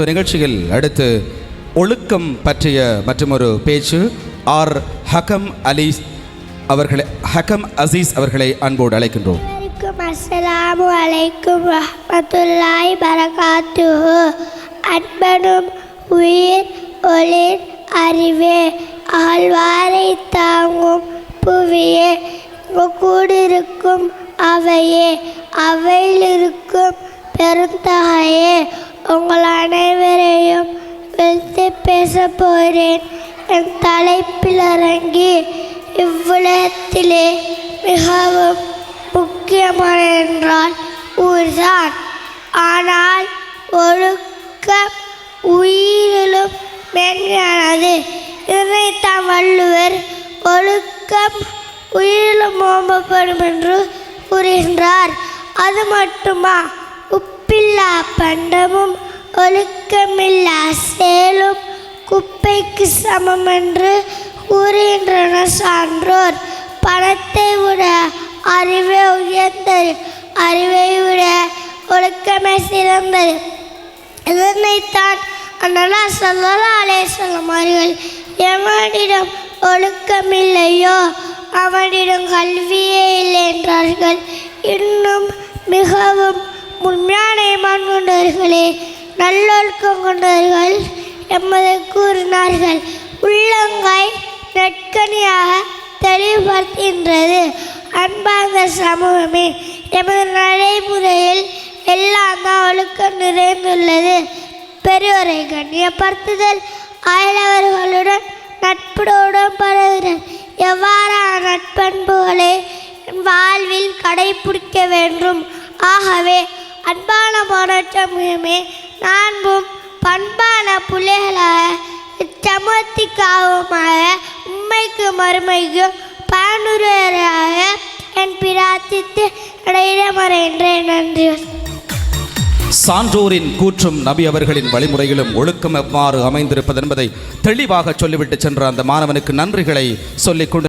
நிகழ்ச்சியில் அடுத்து ஒழுக்கம் பற்றிய மற்றொரு பேச்சு ஆர் ஹக்கம் அசீஸ் அவர்களை அன்போடு அழைக்கின்றோம். அஸ்ஸலாமு அலைக்கும் ரஹ்மத்துல்லாஹி பரகாத்துஹு. அன்பனும் உயிர் ஒளிர் அறிவே ஆழ்வாரை தாங்கும் புவியே கூடிருக்கும் அவையே அவையில் இருக்கும் பெருந்தகையே உங்கள் அனைவரையும் வெறுத்து பேச போகிறேன். என் தலைப்பில் இறங்கி இவ்வுலகத்திலே மிகவும் முக்கியமான என்றால் ஊர்தான். ஆனால் ஒழுக்கம் உயிரிலும் மேன்மையானது. இதனைத்தான் வள்ளுவர் ஒழுக்கம் உயிரிலும் ஓம்பப்படும் என்று கூறுகின்றார். அது மட்டுமா, உப்பில்லா பண்டமும் ஒழுக்கமில்லா செயலும் குப்பைக்கு சமம் என்று கூறுகின்றனர் சான்றோர். பணத்தை விட அறிவே உயர்ந்தது, அறிவை விட ஒழுக்கமே சிறந்தது. இதனைத்தான் அண்ணா ஸல்லல்லாஹு அலைஹி வஸல்லம் அவர்கள் எவனிடம் ஒழுக்கமில்லையோ அவனிடம் கல்வியே இல்லை என்றார்கள். இன்னும் மிகவும் உண்மையான ஈமான் கொண்டவர்களே, நல்லொழுக்கம் கொண்டவர்கள் எமது கூறினார்கள். உள்ளங்கை நெற்கனியாக தெளிவுபடுத்துகின்றது. அன்பார்ந்த சமூகமே, எமது நடைமுறையில் எல்லாம் தான் ஒழுக்கம் நிறைந்துள்ளது. பெரியோரை கண்ணியப்படுத்துதல், அயலவர்களுடன் நட்புடன் பழகுதல், எவ்வாறான நட்பண்புகளை வாழ்வில் கடைபிடிக்க வேண்டும். ஆகவே அன்பான மாணவமே, நான்கும் பண்பான பிள்ளைகளாக இச்சமூகத்திற்காக உண்மைக்கு மறுமைக்கும் பயனுரையாக என் பிரார்த்தித்து இடையிடமறைகின்றேன். நன்றி. சான்றோரின் கூற்றும் நபி அவர்களின் வழிமுறையிலும் ஒழுக்கம் எவ்வாறு அமைந்திருப்பது என்பதை தெளிவாக சொல்லிவிட்டு சென்ற அந்த மாணவனுக்கு நன்றிகளை சொல்லிக்கொண்டு